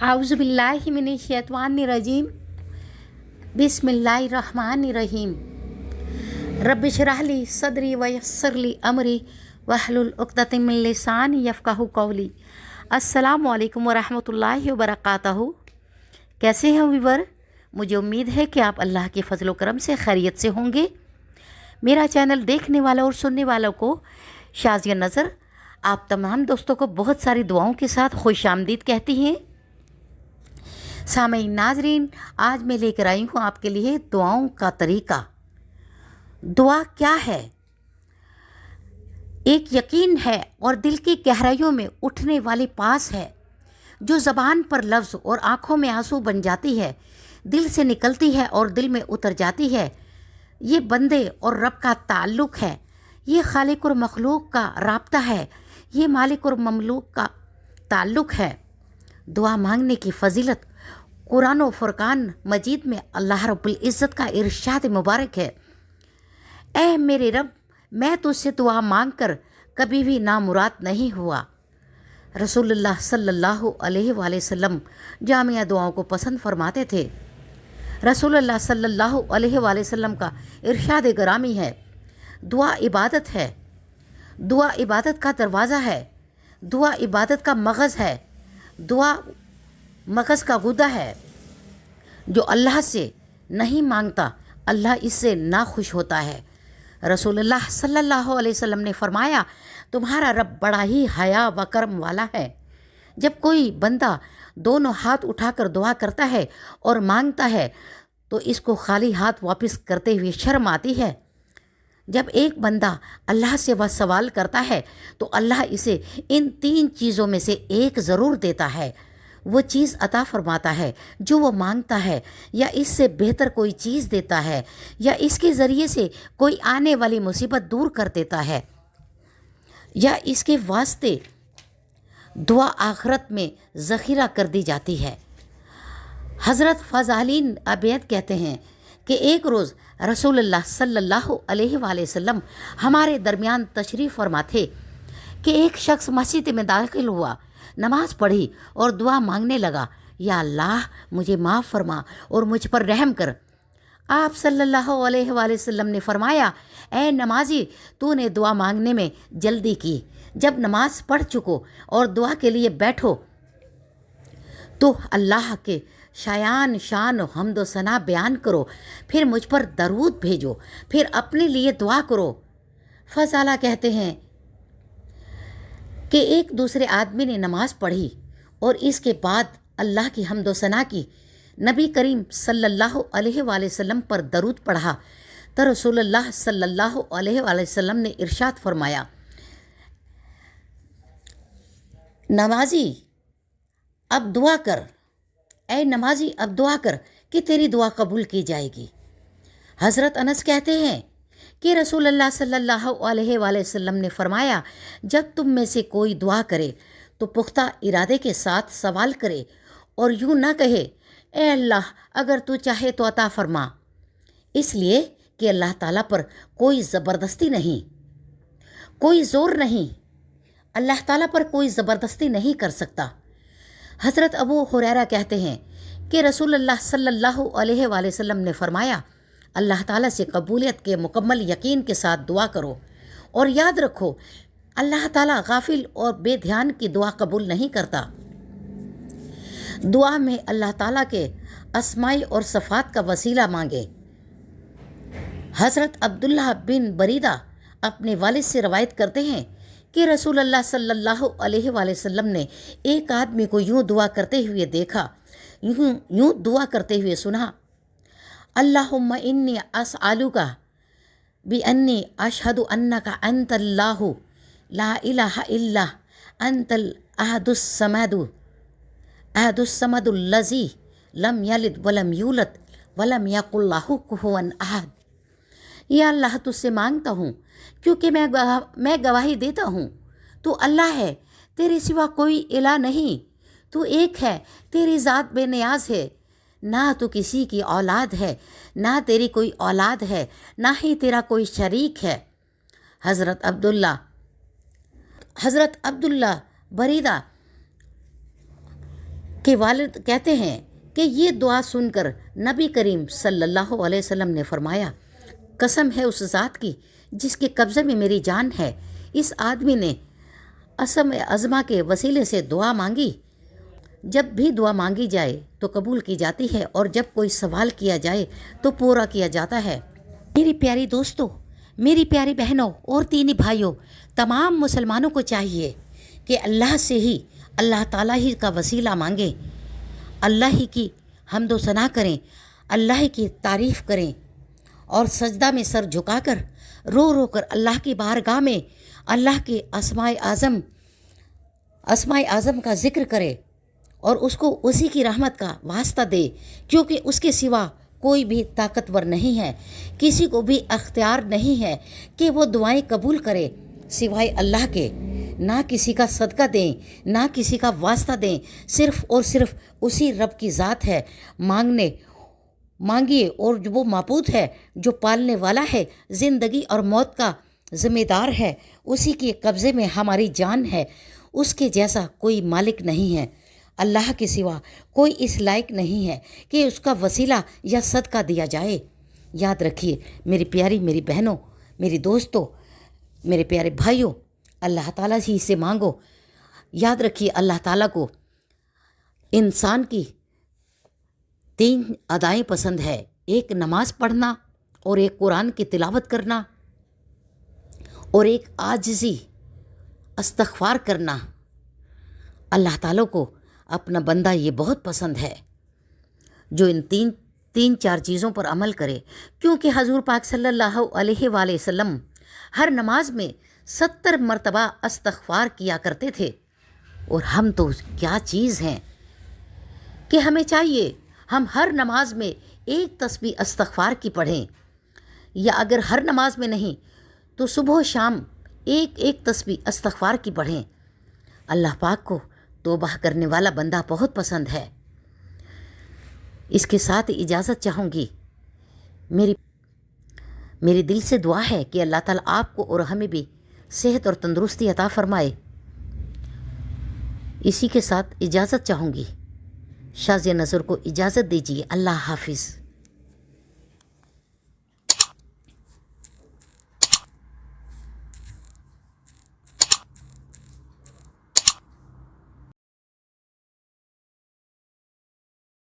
आउज़ुबिल्लाहिमिनश्शैतानिर्रजीम बिस्मिल्लाहिर्रहमानिर्रहीम रब्बिशरह ली सदरी वयस्सिरली अमरी वहलुल उक़दतम मिन लिसानी यफ़क़हू क़ौली। अस्सलामु अलैकुम वरहमतुल्लाहि वबरकातहू। कैसे हैं व्यूअर? मुझे उम्मीद है कि आप अल्लाह के फ़ज़ल व करम से खैरियत से होंगे। मेरा चैनल देखने वालों और सुनने वालों को शाज़िया नज़र आप तमाम दोस्तों को बहुत सारी दुआओं के साथ खुश आमदीद कहती हैं। सामईन नाज़रीन, आज मैं लेकर आई हूँ आपके लिए दुआओं का तरीका। दुआ क्या है? एक यकीन है और दिल की गहराइयों में उठने वाली पास है, जो ज़बान पर लफ्ज़ और आँखों में आंसू बन जाती है, दिल से निकलती है और दिल में उतर जाती है। ये बंदे और रब का ताल्लुक़ है, ये खालिक और मखलूक का राब्ता है, ये मालिक और ममलूक का ताल्लुक़ है। दुआ मांगने की फ़जीलत कुरान व फुरकान मजीद में अल्लाह रब्बुल इज़्ज़त का इरशाद मुबारक है। ऐ मेरे रब, मैं तुझसे दुआ मांग कर कभी भी नामुराद नहीं हुआ। रसूलुल्लाह सल्लल्लाहु अलैहि वसल्लम जामिया दुआओं को पसंद फरमाते थे। रसूलुल्लाह सल्लल्लाहु अलैहि वसल्लम का इरशाद गिरामी है, दुआ इबादत है, दुआ इबादत का दरवाज़ा है, दुआ इबादत का मगज़ है, दुआ मगज़ का गुदा है। जो अल्लाह से नहीं मांगता, अल्लाह इससे ना खुश होता है। रसूलुल्लाह सल्लल्लाहु अलैहि वसल्लम ने फरमाया, तुम्हारा रब बड़ा ही हया व करम वाला है। जब कोई बंदा दोनों हाथ उठाकर दुआ करता है और मांगता है तो इसको खाली हाथ वापस करते हुए शर्म आती है। जब एक बंदा अल्लाह से वह सवाल करता है तो अल्लाह इसे इन तीन चीज़ों में से एक ज़रूर देता है। वो चीज़ अता फरमाता है जो वो मांगता है, या इससे बेहतर कोई चीज़ देता है, या इसके ज़रिए से कोई आने वाली मुसीबत दूर कर देता है, या इसके वास्ते दुआ आखिरत में ज़ख़ीरा कर दी जाती है। हज़रत फ़ज़ालीन अबैद कहते हैं कि एक रोज़ रसूलुल्लाह सल्लल्लाहु अलैहि वसल्लम हमारे दरमियान तशरीफ़ फरमा थे कि एक शख्स मस्जिद में दाखिल हुआ, नमाज़ पढ़ी और दुआ मांगने लगा, या अल्लाह मुझे माफ़ फरमा और मुझ पर रहम कर। आप सल्लल्लाहु अलैहि वसल्लम ने फरमाया, ए नमाजी, तूने दुआ मांगने में जल्दी की। जब नमाज पढ़ चुको और दुआ के लिए बैठो तो अल्लाह के शायान शान हम्द व सना बयान करो, फिर मुझ पर दरूद भेजो, फिर अपने लिए दुआ करो। फ़ज़ाला कहते हैं कि एक दूसरे आदमी ने नमाज़ पढ़ी और इसके बाद अल्लाह की हम्द व सना की, नबी करीम सल्लल्लाहु अलैहि वसल्लम पर दरूद पढ़ा तो रसूलुल्लाह सल्लल्लाहु अलैहि वसल्लम ने इरशाद फरमाया, नमाजी अब दुआ कर, ऐ नमाजी अब दुआ कर कि तेरी दुआ कबूल की जाएगी। हज़रत अनस कहते हैं कि रसूलुल्लाह सल्लल्लाहु अलैहि वसल्लम ने फरमाया, जब तुम में से कोई दुआ करे तो पुख्ता इरादे के साथ सवाल करे और यूँ ना कहे, ए अल्लाह अगर तू चाहे तो अता फरमा, इसलिए कि अल्लाह ताला पर कोई ज़बरदस्ती नहीं, कोई ज़ोर नहीं, अल्लाह ताला पर कोई ज़बरदस्ती नहीं कर सकता। हज़रत अबू हुरैरा कहते हैं कि रसूलुल्लाह सल्लल्लाहु अलैहि वसल्लम ने फरमाया, अल्लाह ताला से कबूलियत के मुकम्मल यकीन के साथ दुआ करो और याद रखो, अल्लाह ताला गाफिल और बेध्यान की दुआ कबूल नहीं करता। दुआ में अल्लाह ताला के अस्माई और सफ़ात का वसीला मांगे। हज़रत अब्दुल्लाह बिन बरीदा अपने वालिद से रवायत करते हैं कि रसूलुल्लाह सल्लल्लाहु अलैहि वसल्लम ने एक आदमी को यूँ दुआ करते हुए देखा, यूँ दुआ करते हुए सुना, अल्लाहुम्मा इन्नी अस्अलुका बि अन्नी अशहदु अन्नका अंतल्लाहु ला इलाहा इल्ला अंतल अहदुस समदुल्लज़ी लम यलिद वलम यूलद वलम यकुल लहु कुफुवन अहद। या अल्लाह तुझसे मांगता हूँ क्योंकि मैं गवाही देता हूँ, तू अल्लाह है, तेरे सिवा कोई इला नहीं, तू एक है, तेरी ज़ात बेनियाज है, ना तो किसी की औलाद है, ना तेरी कोई औलाद है, ना ही तेरा कोई शरीक है। हज़रत अब्दुल्ला बरीदा کے والد کہتے ہیں کہ یہ دعا سن کر نبی کریم صلی اللہ علیہ وسلم نے فرمایا، قسم ہے اس ذات کی جس کے قبضے میں میری جان ہے، اس آدمی نے اسم عظمہ کے وسیلے سے دعا مانگی۔ جب بھی دعا مانگی جائے تو قبول کی جاتی ہے، اور جب کوئی سوال کیا جائے تو پورا کیا جاتا ہے۔ میری پیاری دوستو، میری پیاری بہنوں اور دینی بھائیوں، تمام مسلمانوں کو چاہیے کہ اللہ سے ہی، اللہ تعالیٰ ہی کا وسیلہ مانگیں، اللہ ہی کی حمد و ثنا کریں، اللہ ہی کی تعریف کریں، اور سجدہ میں سر جھکا کر رو رو کر اللہ کی بارگاہ میں اللہ کے اسماء اعظم کا ذکر کرے، اور اس کو اسی کی رحمت کا واسطہ دے، کیونکہ اس کے سوا کوئی بھی طاقتور نہیں ہے، کسی کو بھی اختیار نہیں ہے کہ وہ دعائیں قبول کرے سوائے اللہ کے۔ نہ کسی کا صدقہ دیں، نہ کسی کا واسطہ دیں، صرف اور صرف اسی رب کی ذات ہے۔ مانگیے، اور وہ معبود ہے جو پالنے والا ہے، زندگی اور موت کا ذمہ دار ہے، اسی کے قبضے میں ہماری جان ہے، اس کے جیسا کوئی مالک نہیں ہے۔ اللہ کے سوا کوئی اس لائق نہیں ہے کہ اس کا وسیلہ یا صدقہ دیا جائے۔ یاد رکھیے میری پیاری، میری بہنوں، میری دوستوں، میرے پیارے بھائیوں، اللہ تعالیٰ ہی سے مانگو۔ یاد رکھیے اللہ تعالیٰ کو انسان کی 3 ادائیں پسند ہے، ایک نماز پڑھنا، اور ایک قرآن کی تلاوت کرنا، اور ایک عاجزی استغفار کرنا۔ اللہ تعالیٰ کو اپنا بندہ یہ بہت پسند ہے جو ان تین چار چیزوں پر عمل کرے، کیونکہ حضور پاک صلی اللہ علیہ وآلہ وسلم ہر نماز میں 70 مرتبہ استغفار کیا کرتے تھے، اور ہم تو کیا چیز ہیں کہ ہمیں چاہیے ہم ہر نماز میں ایک تسبیح استغفار کی پڑھیں، یا اگر ہر نماز میں نہیں تو صبح و شام ایک تسبیح استغفار کی پڑھیں۔ اللہ پاک کو توبہ کرنے والا بندہ بہت پسند ہے۔ اس کے ساتھ اجازت چاہوں گی، میری دل سے دعا ہے کہ اللہ تعالیٰ آپ کو اور ہمیں بھی صحت اور تندرستی عطا فرمائے۔ اسی کے ساتھ اجازت چاہوں گی، شاذ نظر کو اجازت دیجیے۔ اللہ حافظ۔